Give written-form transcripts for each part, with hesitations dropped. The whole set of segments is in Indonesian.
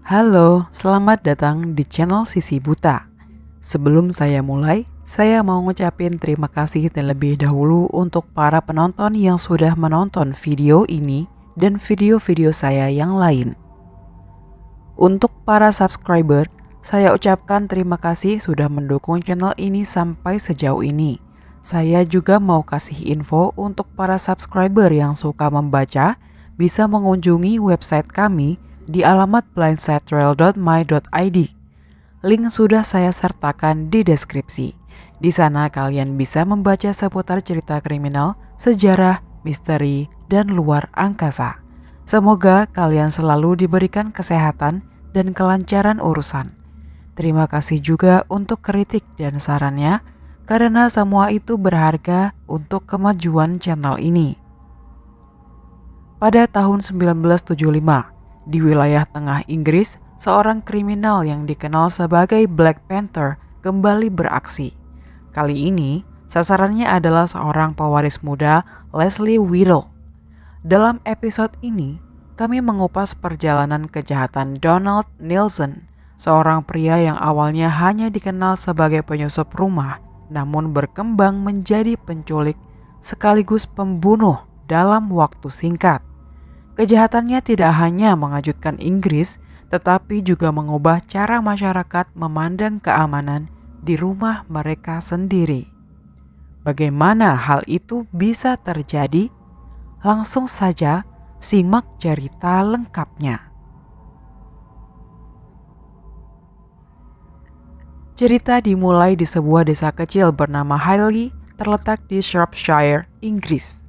Halo, selamat datang di channel Sisi Buta. Sebelum saya mulai, saya mau ngucapin terima kasih terlebih dahulu untuk para penonton yang sudah menonton video ini dan video-video saya yang lain. Untuk para subscriber, saya ucapkan terima kasih sudah mendukung channel ini sampai sejauh ini. Saya juga mau kasih info untuk para subscriber yang suka membaca, bisa mengunjungi website kami di alamat blindsidetrail.my.id. Link sudah saya sertakan di deskripsi. Di sana kalian bisa membaca seputar cerita kriminal, sejarah, misteri, dan luar angkasa. Semoga kalian selalu diberikan kesehatan dan kelancaran urusan. Terima kasih juga untuk kritik dan sarannya, karena semua itu berharga untuk kemajuan channel ini. Pada tahun 1975, di wilayah tengah Inggris, seorang kriminal yang dikenal sebagai Black Panther kembali beraksi. Kali ini, sasarannya adalah seorang pewaris muda, Leslie Whittle. Dalam episode ini, kami mengupas perjalanan kejahatan Donald Nielsen, seorang pria yang awalnya hanya dikenal sebagai penyusup rumah, namun berkembang menjadi penculik sekaligus pembunuh dalam waktu singkat. Kejahatannya tidak hanya mengejutkan Inggris, tetapi juga mengubah cara masyarakat memandang keamanan di rumah mereka sendiri. Bagaimana hal itu bisa terjadi? Langsung saja simak cerita lengkapnya. Cerita dimulai di sebuah desa kecil bernama Highley, terletak di Shropshire, Inggris.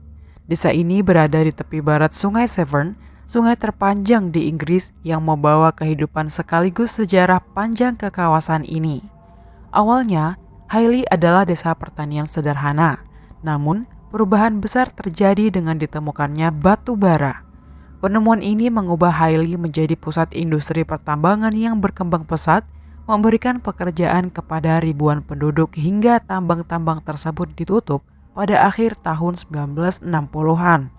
Desa ini berada di tepi barat Sungai Severn, sungai terpanjang di Inggris yang membawa kehidupan sekaligus sejarah panjang ke kawasan ini. Awalnya, Highley adalah desa pertanian sederhana, namun perubahan besar terjadi dengan ditemukannya batu bara. Penemuan ini mengubah Highley menjadi pusat industri pertambangan yang berkembang pesat, memberikan pekerjaan kepada ribuan penduduk hingga tambang-tambang tersebut ditutup pada akhir tahun 1960-an.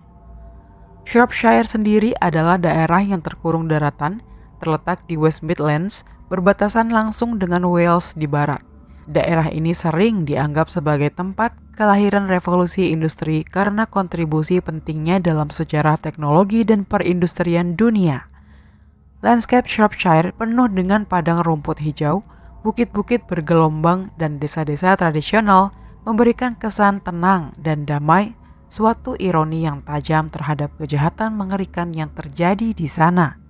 Shropshire sendiri adalah daerah yang terkurung daratan, terletak di West Midlands, berbatasan langsung dengan Wales di barat. Daerah ini sering dianggap sebagai tempat kelahiran revolusi industri karena kontribusi pentingnya dalam sejarah teknologi dan perindustrian dunia. Landscape Shropshire penuh dengan padang rumput hijau, bukit-bukit bergelombang, dan desa-desa tradisional memberikan kesan tenang dan damai, suatu ironi yang tajam terhadap kejahatan mengerikan yang terjadi di sana.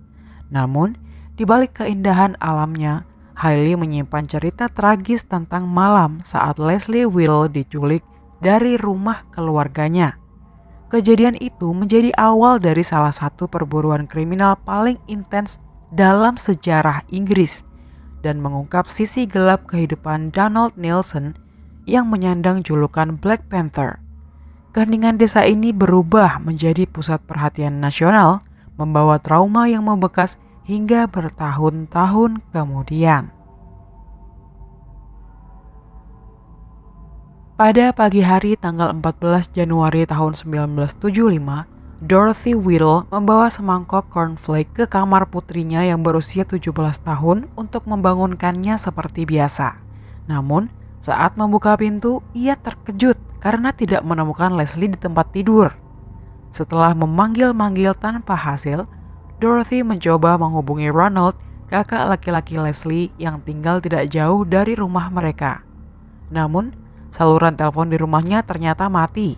Namun, di balik keindahan alamnya, Highley menyimpan cerita tragis tentang malam saat Leslie Whittle diculik dari rumah keluarganya. Kejadian itu menjadi awal dari salah satu perburuan kriminal paling intens dalam sejarah Inggris dan mengungkap sisi gelap kehidupan Donald Nielsen yang menyandang julukan Black Panther. Keheningan desa ini berubah menjadi pusat perhatian nasional, membawa trauma yang membekas hingga bertahun-tahun kemudian. Pada pagi hari tanggal 14 Januari tahun 1975, Dorothy Whittle membawa semangkok cornflake ke kamar putrinya yang berusia 17 tahun untuk membangunkannya seperti biasa. Namun, saat membuka pintu, ia terkejut karena tidak menemukan Leslie di tempat tidur. Setelah memanggil-manggil tanpa hasil, Dorothy mencoba menghubungi Ronald, kakak laki-laki Leslie yang tinggal tidak jauh dari rumah mereka. Namun, saluran telepon di rumahnya ternyata mati.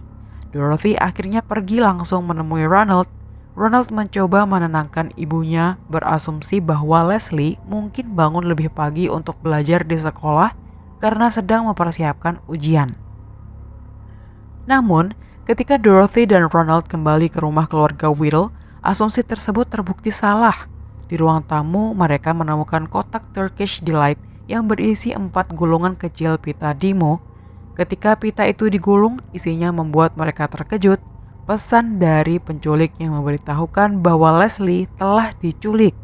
Dorothy akhirnya pergi langsung menemui Ronald. Ronald mencoba menenangkan ibunya, berasumsi bahwa Leslie mungkin bangun lebih pagi untuk belajar di sekolah karena sedang mempersiapkan ujian. Namun, ketika Dorothy dan Ronald kembali ke rumah keluarga Whittle, asumsi tersebut terbukti salah. Di ruang tamu, mereka menemukan kotak Turkish Delight yang berisi 4 gulungan kecil pita Dimo. Ketika pita itu digulung, isinya membuat mereka terkejut. Pesan dari penculik yang memberitahukan bahwa Leslie telah diculik.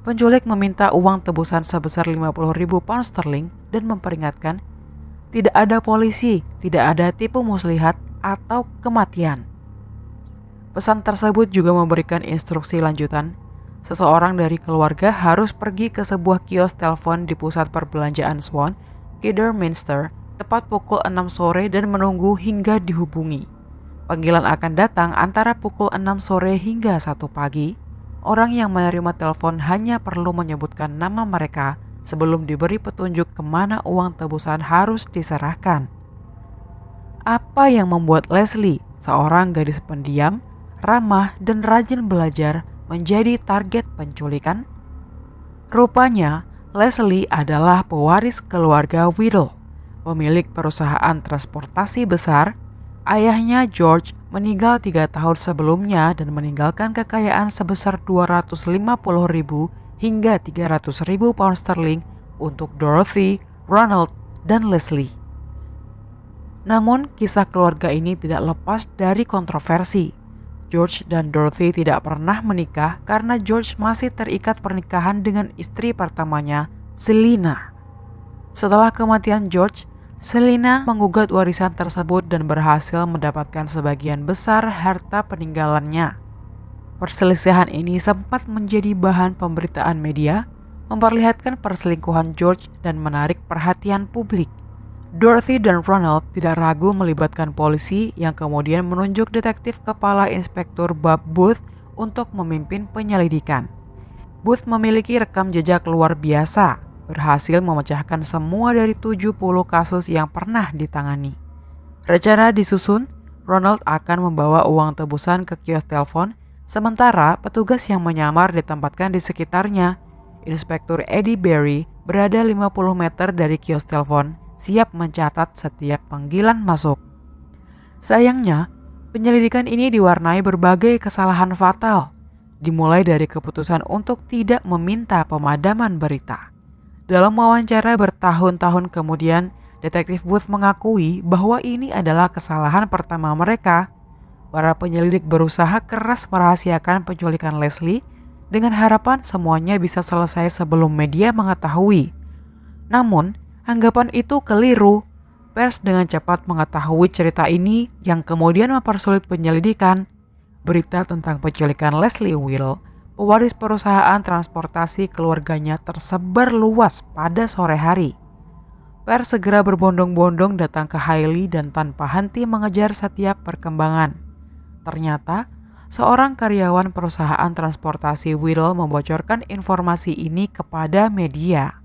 Penculik meminta uang tebusan sebesar 50.000 pound sterling dan memperingatkan, tidak ada polisi, tidak ada tipu muslihat atau kematian. Pesan tersebut juga memberikan instruksi lanjutan, Seseorang dari keluarga harus pergi ke sebuah kios telepon di pusat perbelanjaan Swan, Kidderminster, tepat pukul 6 sore dan menunggu hingga dihubungi. Panggilan akan datang antara pukul 6 sore hingga 1 pagi. Orang yang menerima telepon hanya perlu menyebutkan nama mereka sebelum diberi petunjuk kemana uang tebusan harus diserahkan. Apa yang membuat Leslie, seorang gadis pendiam, ramah, dan rajin belajar, menjadi target penculikan? Rupanya, Leslie adalah pewaris keluarga Whittle, pemilik perusahaan transportasi besar. Ayahnya George meninggal 3 tahun sebelumnya dan meninggalkan kekayaan sebesar 250.000 hingga 300.000 pound sterling untuk Dorothy, Ronald, dan Leslie. Namun, kisah keluarga ini tidak lepas dari kontroversi. George dan Dorothy tidak pernah menikah karena George masih terikat pernikahan dengan istri pertamanya, Selina. Setelah kematian George, Selina menggugat warisan tersebut dan berhasil mendapatkan sebagian besar harta peninggalannya. Perselisihan ini sempat menjadi bahan pemberitaan media, memperlihatkan perselingkuhan George dan menarik perhatian publik. Dorothy dan Ronald tidak ragu melibatkan polisi yang kemudian menunjuk detektif kepala inspektur Bob Booth untuk memimpin penyelidikan. Booth memiliki rekam jejak luar biasa, berhasil memecahkan semua dari 70 kasus yang pernah ditangani. Rencana disusun, Ronald akan membawa uang tebusan ke kios telepon, sementara petugas yang menyamar ditempatkan di sekitarnya. Inspektur Eddie Berry berada 50 meter dari kios telepon, siap mencatat setiap panggilan masuk. Sayangnya, penyelidikan ini diwarnai berbagai kesalahan fatal, dimulai dari keputusan untuk tidak meminta pemadaman berita. Dalam wawancara bertahun-tahun kemudian, detektif Booth mengakui bahwa ini adalah kesalahan pertama mereka. Para penyelidik berusaha keras merahasiakan penculikan Leslie dengan harapan semuanya bisa selesai sebelum media mengetahui. Namun, anggapan itu keliru. Pers dengan cepat mengetahui cerita ini yang kemudian mempersulit penyelidikan. Berita tentang penculikan Leslie Whittle, pewaris perusahaan transportasi keluarganya, tersebar luas pada sore hari. Pers segera berbondong-bondong datang ke Hailey dan tanpa henti mengejar setiap perkembangan. Ternyata, seorang karyawan perusahaan transportasi Whittle membocorkan informasi ini kepada media.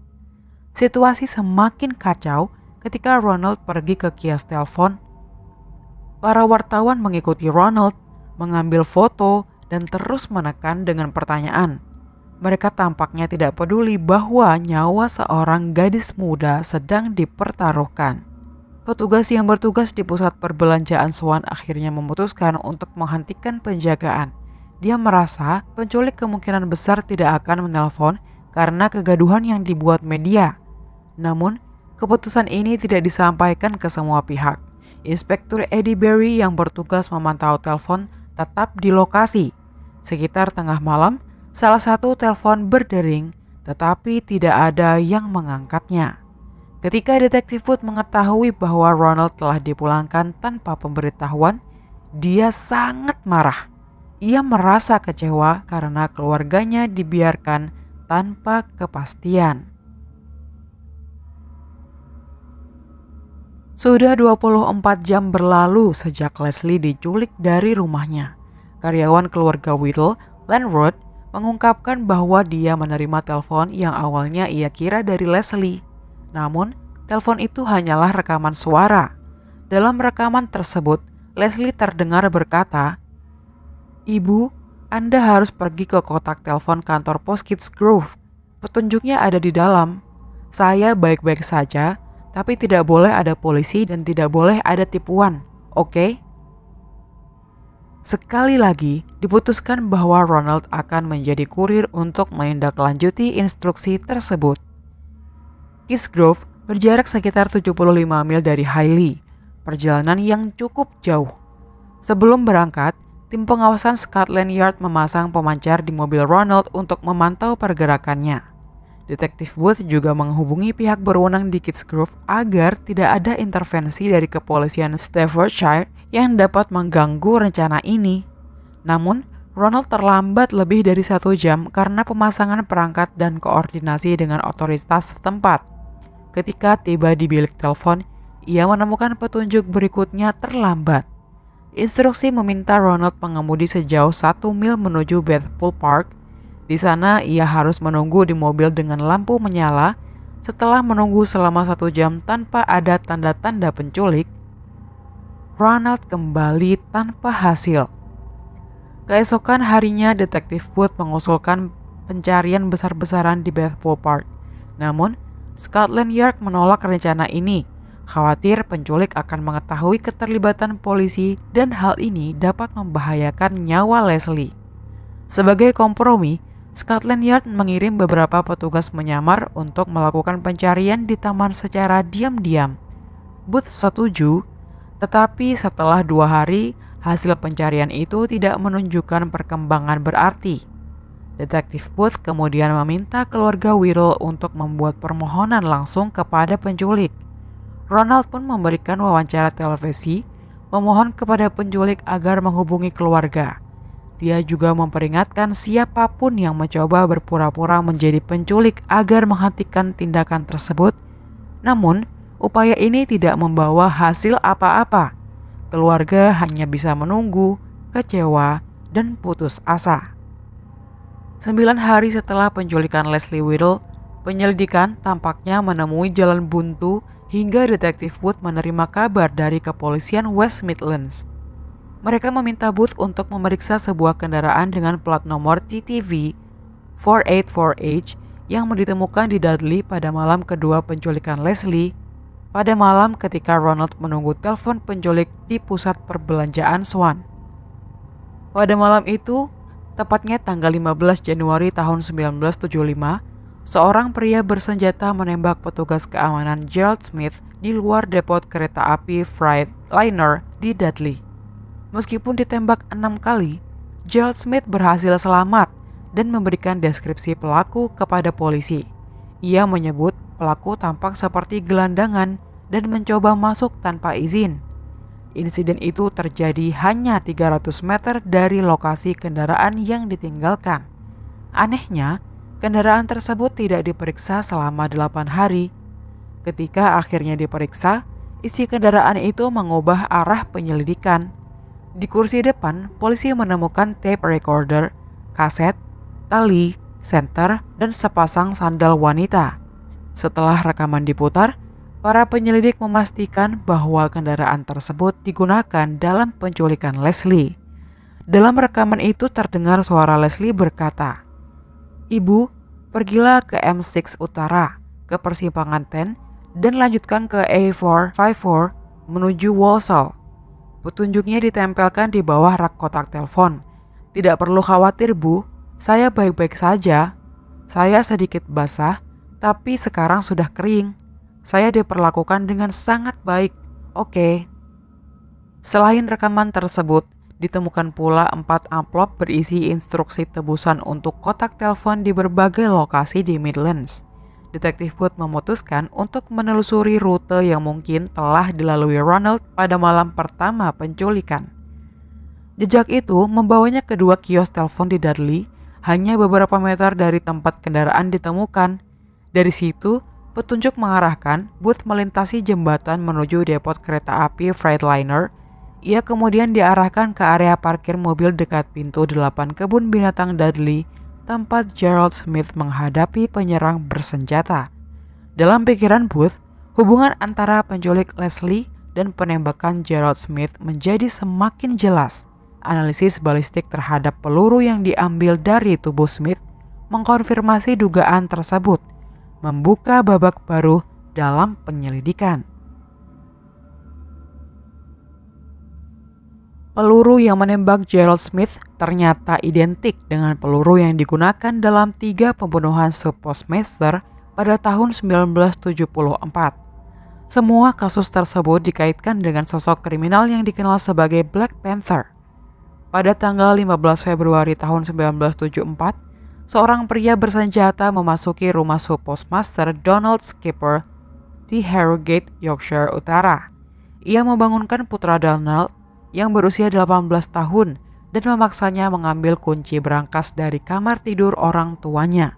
Situasi semakin kacau ketika Ronald pergi ke kios telepon. Para wartawan mengikuti Ronald, mengambil foto, dan terus menekan dengan pertanyaan. Mereka tampaknya tidak peduli bahwa nyawa seorang gadis muda sedang dipertaruhkan. Petugas yang bertugas di pusat perbelanjaan Swan akhirnya memutuskan untuk menghentikan penjagaan. Dia merasa penculik kemungkinan besar tidak akan menelpon karena kegaduhan yang dibuat media. Namun, keputusan ini tidak disampaikan ke semua pihak. Inspektur Eddie Berry yang bertugas memantau telepon tetap di lokasi. Sekitar tengah malam, salah satu telepon berdering, tetapi tidak ada yang mengangkatnya. Ketika detektif Wood mengetahui bahwa Ronald telah dipulangkan tanpa pemberitahuan, dia sangat marah. Ia merasa kecewa karena keluarganya dibiarkan tanpa kepastian. Sudah 24 jam berlalu sejak Leslie diculik dari rumahnya. Karyawan keluarga Whittle, Landrod, mengungkapkan bahwa dia menerima telepon yang awalnya ia kira dari Leslie. Namun, telepon itu hanyalah rekaman suara. Dalam rekaman tersebut, Leslie terdengar berkata, "Ibu, Anda harus pergi ke kotak telepon kantor pos Kidsgrove. Petunjuknya ada di dalam. Saya baik-baik saja, tapi tidak boleh ada polisi dan tidak boleh ada tipuan, oke?" Sekali lagi, diputuskan bahwa Ronald akan menjadi kurir untuk menindaklanjuti instruksi tersebut. Kidsgrove berjarak sekitar 75 mil dari Hailey, perjalanan yang cukup jauh. Sebelum berangkat, tim pengawasan Scotland Yard memasang pemancar di mobil Ronald untuk memantau pergerakannya. Detektif Booth juga menghubungi pihak berwenang di Kidsgrove agar tidak ada intervensi dari kepolisian Staffordshire yang dapat mengganggu rencana ini. Namun, Ronald terlambat lebih dari 1 jam karena pemasangan perangkat dan koordinasi dengan otoritas setempat. Ketika tiba di bilik telepon, ia menemukan petunjuk berikutnya terlambat. Instruksi meminta Ronald mengemudi sejauh 1 mil menuju Bethpool Park. Di sana ia harus menunggu di mobil dengan lampu menyala. Setelah menunggu selama 1 jam tanpa ada tanda-tanda penculik, Ronald kembali tanpa hasil. Keesokan harinya, Detektif Booth mengusulkan pencarian besar-besaran di Bethpool Park. Namun, Scotland Yard menolak rencana ini, khawatir penculik akan mengetahui keterlibatan polisi dan hal ini dapat membahayakan nyawa Leslie. Sebagai kompromi, Scotland Yard mengirim beberapa petugas menyamar untuk melakukan pencarian di taman secara diam-diam. Booth setuju, tetapi setelah 2 hari, hasil pencarian itu tidak menunjukkan perkembangan berarti. Detektif Booth kemudian meminta keluarga Whittle untuk membuat permohonan langsung kepada penculik. Ronald pun memberikan wawancara televisi, memohon kepada penculik agar menghubungi keluarga. Dia juga memperingatkan siapapun yang mencoba berpura-pura menjadi penculik agar menghentikan tindakan tersebut. Namun, upaya ini tidak membawa hasil apa-apa. Keluarga hanya bisa menunggu, kecewa, dan putus asa. 9 hari setelah penculikan Leslie Whittle, penyelidikan tampaknya menemui jalan buntu hingga Detektif Booth menerima kabar dari kepolisian West Midlands. Mereka meminta Booth untuk memeriksa sebuah kendaraan dengan plat nomor TTV 484H yang ditemukan di Dudley pada malam kedua penculikan Leslie. Pada malam ketika Ronald menunggu telepon penculik di pusat perbelanjaan Swan. Pada malam itu, tepatnya tanggal 15 Januari tahun 1975, seorang pria bersenjata menembak petugas keamanan Gerald Smith di luar depot kereta api Freightliner di Dudley. Meskipun ditembak 6 kali, Gerald Smith berhasil selamat dan memberikan deskripsi pelaku kepada polisi. Ia menyebut pelaku tampak seperti gelandangan dan mencoba masuk tanpa izin. Insiden itu terjadi hanya 300 meter dari lokasi kendaraan yang ditinggalkan. Anehnya, kendaraan tersebut tidak diperiksa selama 8 hari. Ketika akhirnya diperiksa, isi kendaraan itu mengubah arah penyelidikan. Di kursi depan, polisi menemukan tape recorder, kaset, tali, senter, dan sepasang sandal wanita. Setelah rekaman diputar, para penyelidik memastikan bahwa kendaraan tersebut digunakan dalam penculikan Leslie. Dalam rekaman itu terdengar suara Leslie berkata, "Ibu, pergilah ke M6 Utara, ke persimpangan 10, dan lanjutkan ke A454 menuju Walsall." Petunjuknya ditempelkan di bawah rak kotak telepon. "Tidak perlu khawatir, Bu, saya baik-baik saja. Saya sedikit basah, tapi sekarang sudah kering. Saya diperlakukan dengan sangat baik. Oke." Selain rekaman tersebut, ditemukan pula 4 amplop berisi instruksi tebusan untuk kotak telepon di berbagai lokasi di Midlands. Detektif Booth memutuskan untuk menelusuri rute yang mungkin telah dilalui Ronald pada malam pertama penculikan. Jejak itu membawanya ke 2 kios telepon di Dudley, hanya beberapa meter dari tempat kendaraan ditemukan. Dari situ, petunjuk mengarahkan Booth melintasi jembatan menuju depot kereta api Freightliner. Ia kemudian diarahkan ke area parkir mobil dekat pintu 8 kebun binatang Dudley, tempat Gerald Smith menghadapi penyerang bersenjata. Dalam pikiran Booth, hubungan antara penculik Leslie dan penembakan Gerald Smith menjadi semakin jelas. Analisis balistik terhadap peluru yang diambil dari tubuh Smith mengkonfirmasi dugaan tersebut, membuka babak baru dalam penyelidikan. Peluru yang menembak Gerald Smith ternyata identik dengan peluru yang digunakan dalam 3 pembunuhan subpostmaster pada tahun 1974. Semua kasus tersebut dikaitkan dengan sosok kriminal yang dikenal sebagai Black Panther. Pada tanggal 15 Februari tahun 1974, seorang pria bersenjata memasuki rumah subpostmaster Donald Skipper di Harrogate, Yorkshire Utara. Ia membangunkan putra Donald yang berusia 18 tahun dan memaksanya mengambil kunci berangkas dari kamar tidur orang tuanya.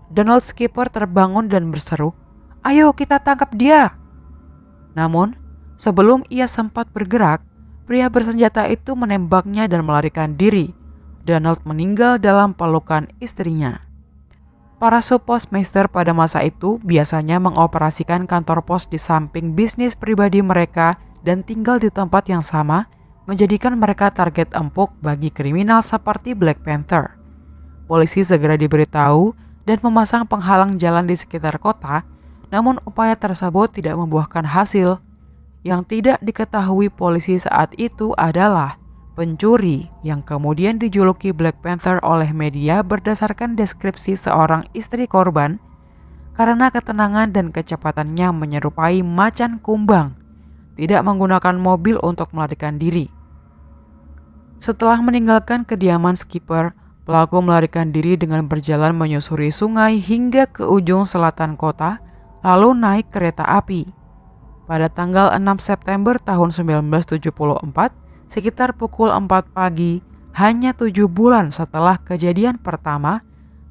Donald Skipper terbangun dan berseru, "Ayo kita tangkap dia!" Namun, sebelum ia sempat bergerak, pria bersenjata itu menembaknya dan melarikan diri. Donald meninggal dalam pelukan istrinya. Para subpostmaster pada masa itu biasanya mengoperasikan kantor pos di samping bisnis pribadi mereka dan tinggal di tempat yang sama, menjadikan mereka target empuk bagi kriminal seperti Black Panther. Polisi segera diberitahu dan memasang penghalang jalan di sekitar kota, namun upaya tersebut tidak membuahkan hasil. Yang tidak diketahui polisi saat itu adalah pencuri yang kemudian dijuluki Black Panther oleh media berdasarkan deskripsi seorang istri korban karena ketenangan dan kecepatannya menyerupai macan kumbang, tidak menggunakan mobil untuk melarikan diri. Setelah meninggalkan kediaman Skipper, pelaku melarikan diri dengan berjalan menyusuri sungai hingga ke ujung selatan kota, lalu naik kereta api. Pada tanggal 6 September tahun 1974, sekitar pukul 4 pagi, hanya 7 bulan setelah kejadian pertama,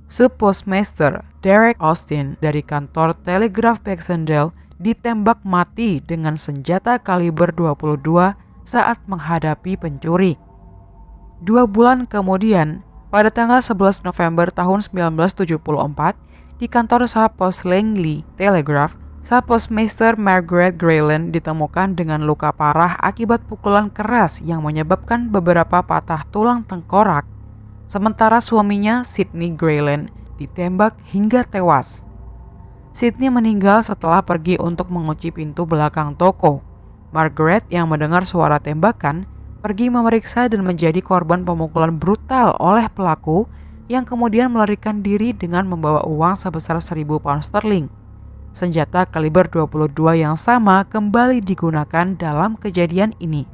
Subpostmaster Derek Austin dari kantor Telegraph Baxendale ditembak mati dengan senjata kaliber 22 saat menghadapi pencuri. 2 bulan kemudian, pada tanggal 11 November tahun 1974, di kantor Subpost Langley Telegraph, Subpostmaster Margaret Grayland ditemukan dengan luka parah akibat pukulan keras yang menyebabkan beberapa patah tulang tengkorak, sementara suaminya Sidney Grayland ditembak hingga tewas. Sidney meninggal setelah pergi untuk mengunci pintu belakang toko. Margaret yang mendengar suara tembakan pergi memeriksa dan menjadi korban pemukulan brutal oleh pelaku yang kemudian melarikan diri dengan membawa uang sebesar 1.000 pound sterling. Senjata kaliber 22 yang sama kembali digunakan dalam kejadian ini.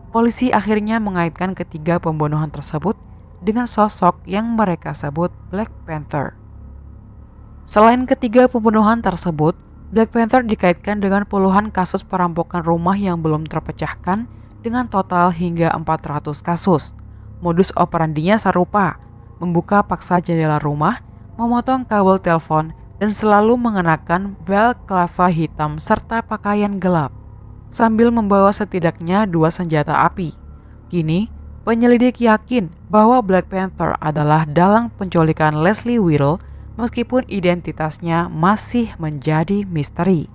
Polisi akhirnya mengaitkan ketiga pembunuhan tersebut dengan sosok yang mereka sebut Black Panther. Selain ketiga pembunuhan tersebut, Black Panther dikaitkan dengan puluhan kasus perampokan rumah yang belum terpecahkan dengan total hingga 400 kasus. Modus operandinya serupa, membuka paksa jendela rumah, memotong kabel telepon, dan selalu mengenakan balaclava hitam serta pakaian gelap, sambil membawa setidaknya 2 senjata api. Kini, penyelidik yakin bahwa Black Panther adalah dalang penculikan Leslie Whittle meskipun identitasnya masih menjadi misteri.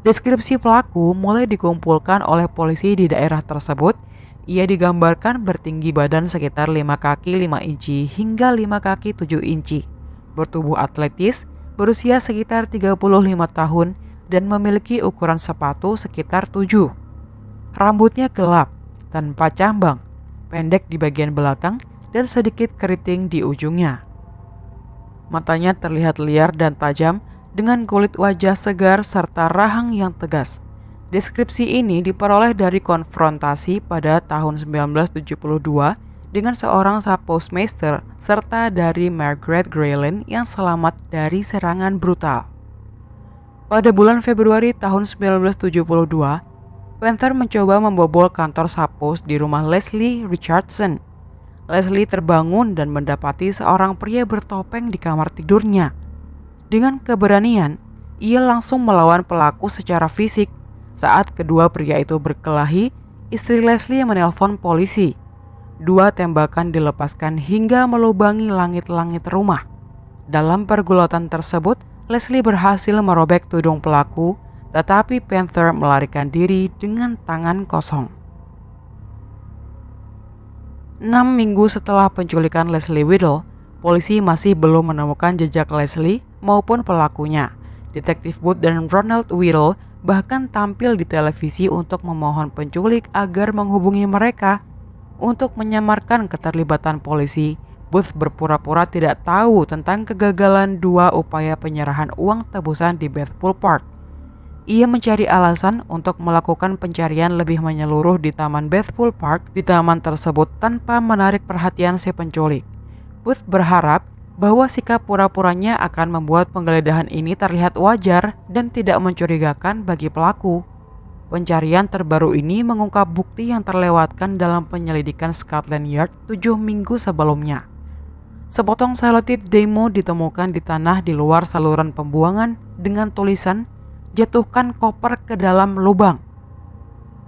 Deskripsi pelaku mulai dikumpulkan oleh polisi di daerah tersebut. Ia digambarkan bertinggi badan sekitar 5 kaki 5 inci hingga 5 kaki 7 inci, bertubuh atletis, berusia sekitar 35 tahun dan memiliki ukuran sepatu sekitar 7. Rambutnya gelap, tanpa cambang, pendek di bagian belakang dan sedikit keriting di ujungnya. Matanya terlihat liar dan tajam dengan kulit wajah segar serta rahang yang tegas. Deskripsi ini diperoleh dari konfrontasi pada tahun 1972 dengan seorang subpostmaster serta dari Margaret Grayland yang selamat dari serangan brutal. Pada bulan Februari tahun 1972, Panther mencoba membobol kantor subpost di rumah Leslie Richardson. Leslie terbangun dan mendapati seorang pria bertopeng di kamar tidurnya. Dengan keberanian, ia langsung melawan pelaku secara fisik. Saat kedua pria itu berkelahi, istri Leslie menelpon polisi. 2 tembakan dilepaskan hingga melubangi langit-langit rumah. Dalam pergulatan tersebut, Leslie berhasil merobek tudung pelaku, tetapi Panther melarikan diri dengan tangan kosong. 6 minggu setelah penculikan Leslie Whittle, polisi masih belum menemukan jejak Leslie maupun pelakunya. Detektif Booth dan Ronald Whittle bahkan tampil di televisi untuk memohon penculik agar menghubungi mereka. Untuk menyamarkan keterlibatan polisi, Booth berpura-pura tidak tahu tentang kegagalan 2 upaya penyerahan uang tebusan di Bethpool Park. Ia mencari alasan untuk melakukan pencarian lebih menyeluruh di Taman Bethpool Park di taman tersebut tanpa menarik perhatian si penculik. Booth berharap bahwa sikap pura-puranya akan membuat penggeledahan ini terlihat wajar dan tidak mencurigakan bagi pelaku. Pencarian terbaru ini mengungkap bukti yang terlewatkan dalam penyelidikan Scotland Yard 7 minggu sebelumnya. Sepotong selotip demo ditemukan di tanah di luar saluran pembuangan dengan tulisan "Jatuhkan koper ke dalam lubang".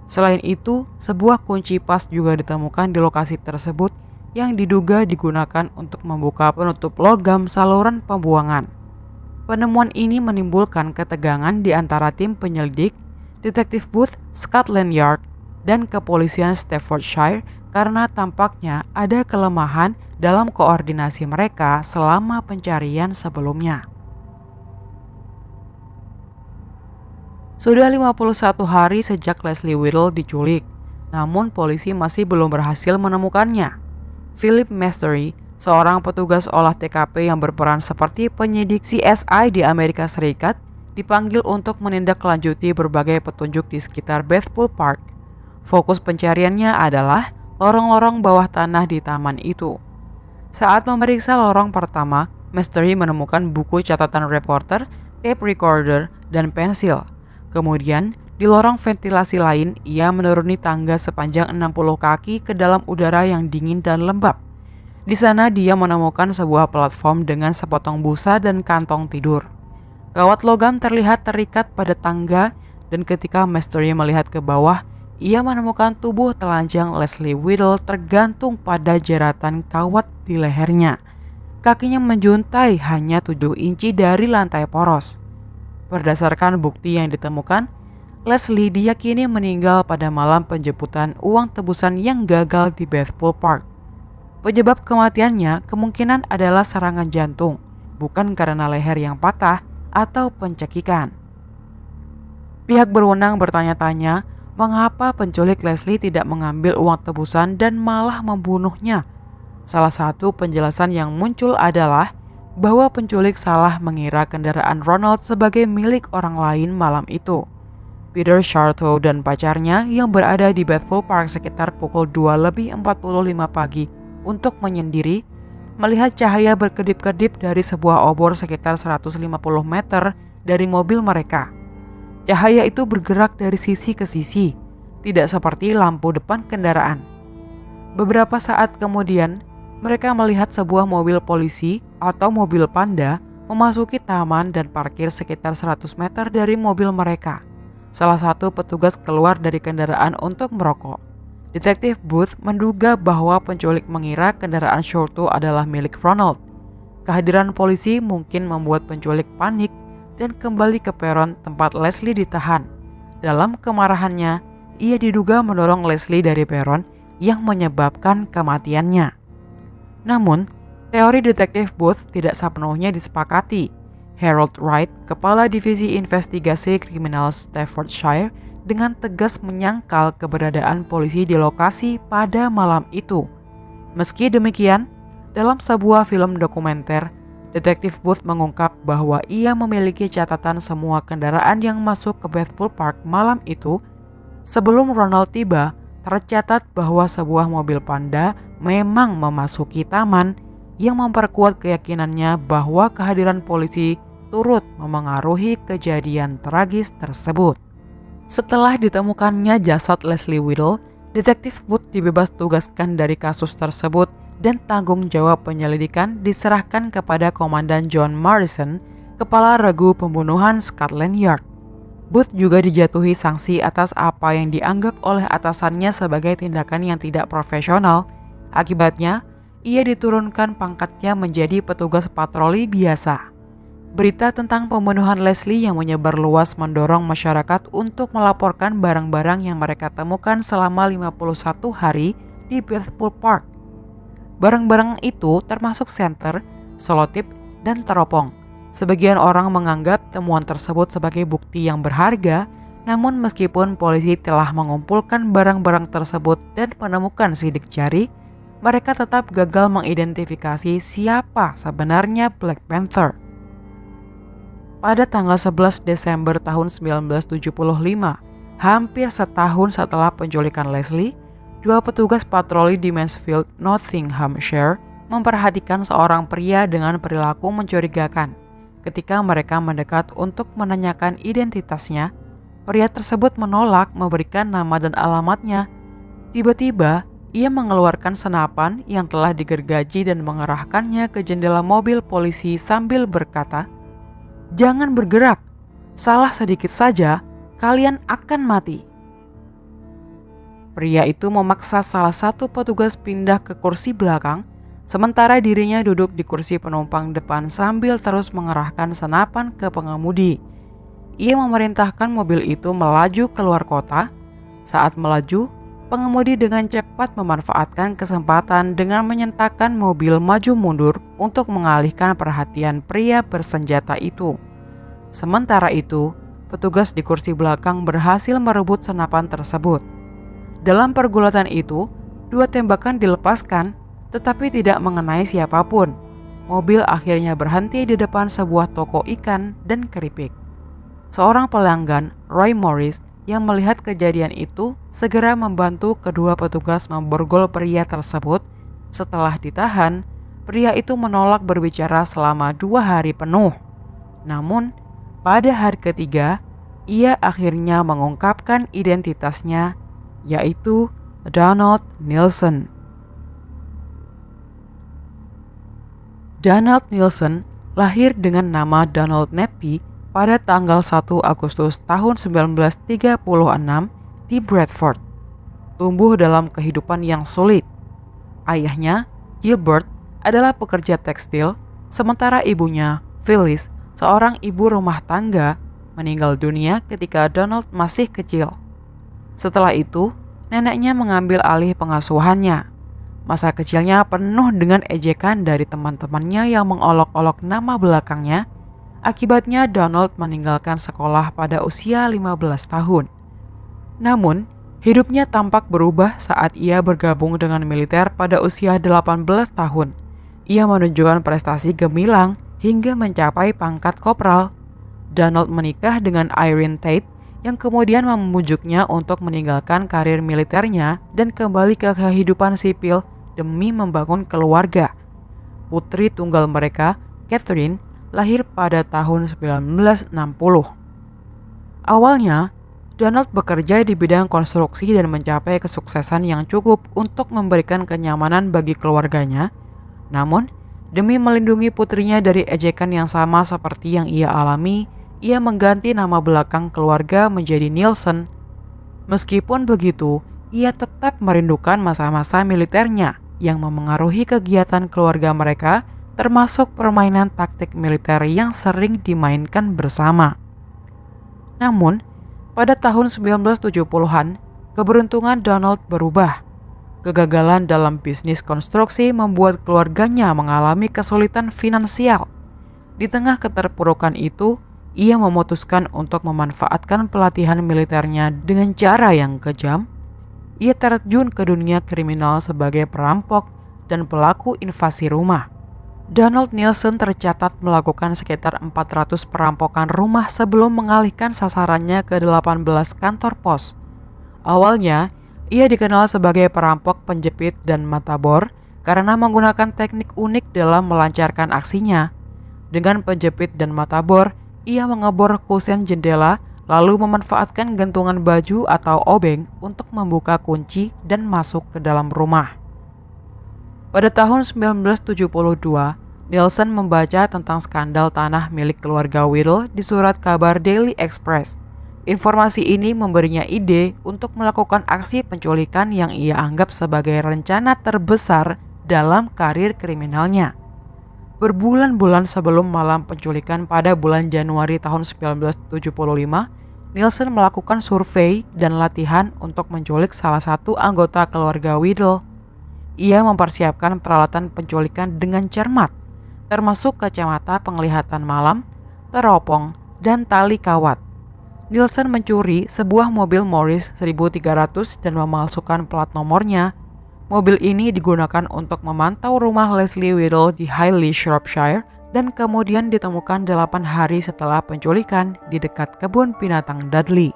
Selain itu, sebuah kunci pas juga ditemukan di lokasi tersebut yang diduga digunakan untuk membuka penutup logam saluran pembuangan. Penemuan ini menimbulkan ketegangan di antara tim penyelidik, Detektif Booth, Scotland Yard, dan kepolisian Staffordshire karena tampaknya ada kelemahan dalam koordinasi mereka selama pencarian sebelumnya. Sudah 51 hari sejak Leslie Whittle diculik, namun polisi masih belum berhasil menemukannya. Philip Mastery, seorang petugas olah TKP yang berperan seperti penyidik CSI di Amerika Serikat, dipanggil untuk menindaklanjuti berbagai petunjuk di sekitar Bethpool Park. Fokus pencariannya adalah lorong-lorong bawah tanah di taman itu. Saat memeriksa lorong pertama, Mastery menemukan buku catatan reporter, tape recorder, dan pensil. Kemudian, di lorong ventilasi lain, ia menuruni tangga sepanjang 60 kaki ke dalam udara yang dingin dan lembab. Di sana dia menemukan sebuah platform dengan sepotong busa dan kantong tidur. Kawat logam terlihat terikat pada tangga dan ketika Mastery melihat ke bawah, ia menemukan tubuh telanjang Leslie Whittle tergantung pada jeratan kawat di lehernya. Kakinya menjuntai hanya 7 inci dari lantai poros. Berdasarkan bukti yang ditemukan, Leslie diyakini meninggal pada malam penjemputan uang tebusan yang gagal di Bethpool Park. Penyebab kematiannya kemungkinan adalah serangan jantung, bukan karena leher yang patah atau pencekikan. Pihak berwenang bertanya-tanya mengapa penculik Leslie tidak mengambil uang tebusan dan malah membunuhnya. Salah satu penjelasan yang muncul adalah bahwa penculik salah mengira kendaraan Ronald sebagai milik orang lain malam itu. Peter Shartow dan pacarnya yang berada di Bethpool Park sekitar pukul 2:45 pagi untuk menyendiri, melihat cahaya berkedip-kedip dari sebuah obor sekitar 150 meter dari mobil mereka. Cahaya itu bergerak dari sisi ke sisi, tidak seperti lampu depan kendaraan. Beberapa saat kemudian, mereka melihat sebuah mobil polisi atau mobil panda memasuki taman dan parkir sekitar 100 meter dari mobil mereka. Salah satu petugas keluar dari kendaraan untuk merokok. Detektif Booth menduga bahwa penculik mengira kendaraan Shartow adalah milik Ronald. Kehadiran polisi mungkin membuat penculik panik dan kembali ke peron tempat Leslie ditahan. Dalam kemarahannya, ia diduga mendorong Leslie dari peron yang menyebabkan kematiannya. Namun, teori detektif Booth tidak sepenuhnya disepakati. Harold Wright, Kepala Divisi Investigasi Kriminal Staffordshire, dengan tegas menyangkal keberadaan polisi di lokasi pada malam itu. Meski demikian, dalam sebuah film dokumenter, Detektif Booth mengungkap bahwa ia memiliki catatan semua kendaraan yang masuk ke Bethpool Park malam itu. Sebelum Ronald tiba, tercatat bahwa sebuah mobil panda memang memasuki taman, yang memperkuat keyakinannya bahwa kehadiran polisi turut memengaruhi kejadian tragis tersebut. Setelah ditemukannya jasad Leslie Whittle, Detektif Booth dibebas tugaskan dari kasus tersebut dan tanggung jawab penyelidikan diserahkan kepada Komandan John Morrison, Kepala Regu Pembunuhan Scotland Yard. Booth juga dijatuhi sanksi atas apa yang dianggap oleh atasannya sebagai tindakan yang tidak profesional. Akibatnya, ia diturunkan pangkatnya menjadi petugas patroli biasa. Berita tentang pembunuhan Leslie yang menyebar luas mendorong masyarakat untuk melaporkan barang-barang yang mereka temukan selama 51 hari di Bethpool Park. Barang-barang itu termasuk senter, selotip, dan teropong. Sebagian orang menganggap temuan tersebut sebagai bukti yang berharga, namun meskipun polisi telah mengumpulkan barang-barang tersebut dan menemukan sidik jari, mereka tetap gagal mengidentifikasi siapa sebenarnya Black Panther. Pada tanggal 11 Desember tahun 1975, hampir setahun setelah penculikan Leslie, 2 petugas patroli di Mansfield, Nottinghamshire, memperhatikan seorang pria dengan perilaku mencurigakan. Ketika mereka mendekat untuk menanyakan identitasnya, pria tersebut menolak memberikan nama dan alamatnya. Tiba-tiba, ia mengeluarkan senapan yang telah digergaji dan mengarahkannya ke jendela mobil polisi sambil berkata, "Jangan bergerak, salah sedikit saja, kalian akan mati." Pria itu memaksa salah satu petugas pindah ke kursi belakang, sementara dirinya duduk di kursi penumpang depan sambil terus mengerahkan senapan ke pengemudi. Ia memerintahkan mobil itu melaju keluar kota. Saat melaju, pengemudi dengan cepat memanfaatkan kesempatan dengan menyentakkan mobil maju mundur untuk mengalihkan perhatian pria bersenjata itu. Sementara itu, petugas di kursi belakang berhasil merebut senapan tersebut. Dalam pergulatan itu, 2 tembakan dilepaskan, tetapi tidak mengenai siapapun. Mobil akhirnya berhenti di depan sebuah toko ikan dan keripik. Seorang pelanggan, Roy Morris, yang melihat kejadian itu segera membantu kedua petugas memborgol pria tersebut. Setelah ditahan, pria itu menolak berbicara selama 2 hari penuh. Namun, pada hari ketiga, ia akhirnya mengungkapkan identitasnya, yaitu Donald Nilsen. Donald Nilsen lahir dengan nama Donald Neppy pada tanggal 1 Agustus tahun 1936 di Bradford. Tumbuh dalam kehidupan yang sulit. Ayahnya, Gilbert, adalah pekerja tekstil, sementara ibunya, Phyllis, seorang ibu rumah tangga, meninggal dunia ketika Donald masih kecil. Setelah itu, neneknya mengambil alih pengasuhannya. Masa kecilnya penuh dengan ejekan dari teman-temannya yang mengolok-olok nama belakangnya. Akibatnya Donald meninggalkan sekolah pada usia 15 tahun. Namun, hidupnya tampak berubah saat ia bergabung dengan militer pada usia 18 tahun. Ia menunjukkan prestasi gemilang hingga mencapai pangkat kopral. Donald menikah dengan Irene Tate yang kemudian memujuknya untuk meninggalkan karir militernya dan kembali ke kehidupan sipil demi membangun keluarga. Putri tunggal mereka, Catherine, lahir pada tahun 1960. Awalnya, Donald bekerja di bidang konstruksi dan mencapai kesuksesan yang cukup untuk memberikan kenyamanan bagi keluarganya. Namun, demi melindungi putrinya dari ejekan yang sama seperti yang ia alami, ia mengganti nama belakang keluarga menjadi Nilsen. Meskipun begitu, ia tetap merindukan masa-masa militernya yang memengaruhi kegiatan keluarga mereka, termasuk permainan taktik militer yang sering dimainkan bersama. Namun, pada tahun 1970-an, keberuntungan Donald berubah. Kegagalan dalam bisnis konstruksi membuat keluarganya mengalami kesulitan finansial. Di tengah keterpurukan itu, ia memutuskan untuk memanfaatkan pelatihan militernya dengan cara yang kejam. Ia terjun ke dunia kriminal sebagai perampok dan pelaku invasi rumah. Donald Nilsen tercatat melakukan sekitar 400 perampokan rumah sebelum mengalihkan sasarannya ke 18 kantor pos. Awalnya, ia dikenal sebagai perampok penjepit dan matabor karena menggunakan teknik unik dalam melancarkan aksinya. Dengan penjepit dan matabor, ia mengebor kusen jendela lalu memanfaatkan gantungan baju atau obeng untuk membuka kunci dan masuk ke dalam rumah. Pada tahun 1972, Nilsen membaca tentang skandal tanah milik keluarga Whittle di surat kabar Daily Express. Informasi ini memberinya ide untuk melakukan aksi penculikan yang ia anggap sebagai rencana terbesar dalam karir kriminalnya. Berbulan-bulan sebelum malam penculikan pada bulan Januari tahun 1975, Nilsen melakukan survei dan latihan untuk menculik salah satu anggota keluarga Whittle. Ia mempersiapkan peralatan penculikan dengan cermat, termasuk kacamata penglihatan malam, teropong, dan tali kawat. Nilsen mencuri sebuah mobil Morris 1300 dan memalsukan plat nomornya. Mobil ini digunakan untuk memantau rumah Leslie Whittle di Highley, Shropshire, dan kemudian ditemukan 8 hari setelah penculikan di dekat kebun binatang Dudley.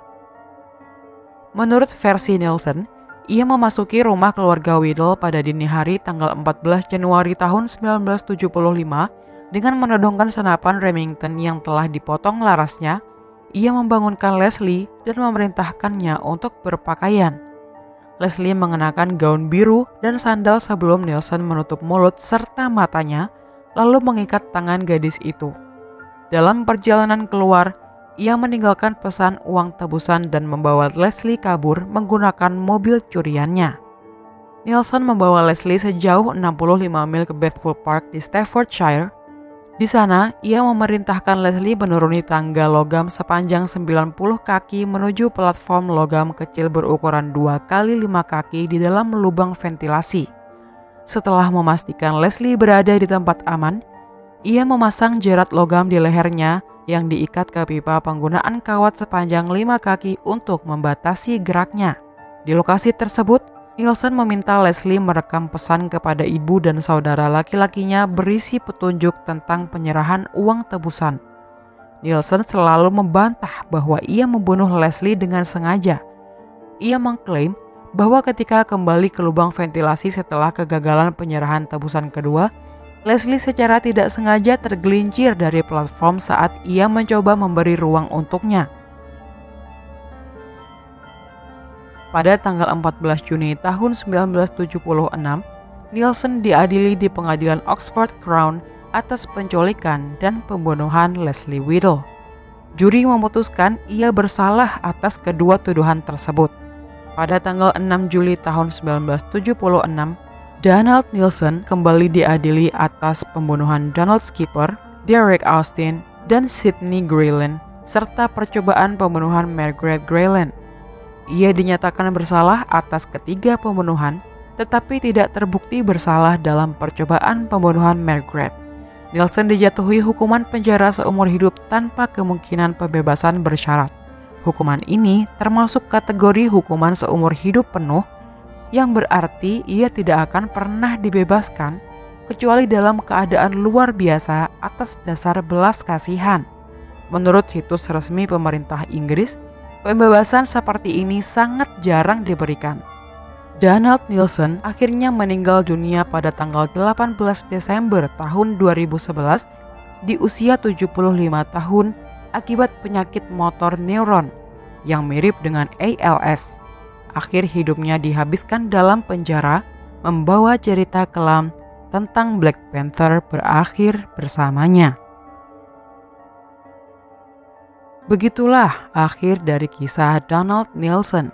Menurut versi Nilsen, ia memasuki rumah keluarga Whittle pada dini hari tanggal 14 Januari tahun 1975 dengan menodongkan senapan Remington yang telah dipotong larasnya. ia membangunkan Leslie dan memerintahkannya untuk berpakaian. Leslie mengenakan gaun biru dan sandal sebelum Nielsen menutup mulut serta matanya, lalu mengikat tangan gadis itu. Dalam perjalanan keluar, ia meninggalkan pesan uang tebusan dan membawa Leslie kabur menggunakan mobil curiannya. Nielsen membawa Leslie sejauh 65 mil ke Bethwood Park di Staffordshire. Di sana, ia memerintahkan Leslie menuruni tangga logam sepanjang 90 kaki menuju platform logam kecil berukuran 2 kali 5 kaki di dalam lubang ventilasi. Setelah memastikan Leslie berada di tempat aman, ia memasang jerat logam di lehernya yang diikat ke pipa penggunaan kawat sepanjang 5 kaki untuk membatasi geraknya. Di lokasi tersebut, Nielsen meminta Leslie merekam pesan kepada ibu dan saudara laki-lakinya berisi petunjuk tentang penyerahan uang tebusan. Nielsen selalu membantah bahwa ia membunuh Leslie dengan sengaja. Ia mengklaim bahwa ketika kembali ke lubang ventilasi setelah kegagalan penyerahan tebusan kedua, Leslie secara tidak sengaja tergelincir dari platform saat ia mencoba memberi ruang untuknya. Pada tanggal 14 Juni tahun 1976, Nielsen diadili di pengadilan Oxford Crown atas penculikan dan pembunuhan Leslie Whittle. Juri memutuskan ia bersalah atas kedua tuduhan tersebut. Pada tanggal 6 Juli tahun 1976, Donald Nielsen kembali diadili atas pembunuhan Donald Skipper, Derek Austin, dan Sidney Grayling, serta percobaan pembunuhan Margaret Grayling. Ia dinyatakan bersalah atas ketiga pembunuhan, tetapi tidak terbukti bersalah dalam percobaan pembunuhan Margaret. Nielsen dijatuhi hukuman penjara seumur hidup tanpa kemungkinan pembebasan bersyarat. Hukuman ini termasuk kategori hukuman seumur hidup penuh, yang berarti ia tidak akan pernah dibebaskan kecuali dalam keadaan luar biasa atas dasar belas kasihan. Menurut situs resmi pemerintah Inggris, pembebasan seperti ini sangat jarang diberikan. Donald Nielsen akhirnya meninggal dunia pada tanggal 18 Desember tahun 2011 di usia 75 tahun akibat penyakit motor neuron yang mirip dengan ALS. Akhir hidupnya dihabiskan dalam penjara, membawa cerita kelam tentang Black Panther berakhir bersamanya. Begitulah akhir dari kisah Donald Nielsen.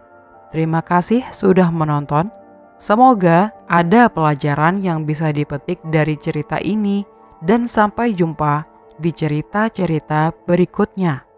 Terima kasih sudah menonton. Semoga ada pelajaran yang bisa dipetik dari cerita ini dan sampai jumpa di cerita-cerita berikutnya.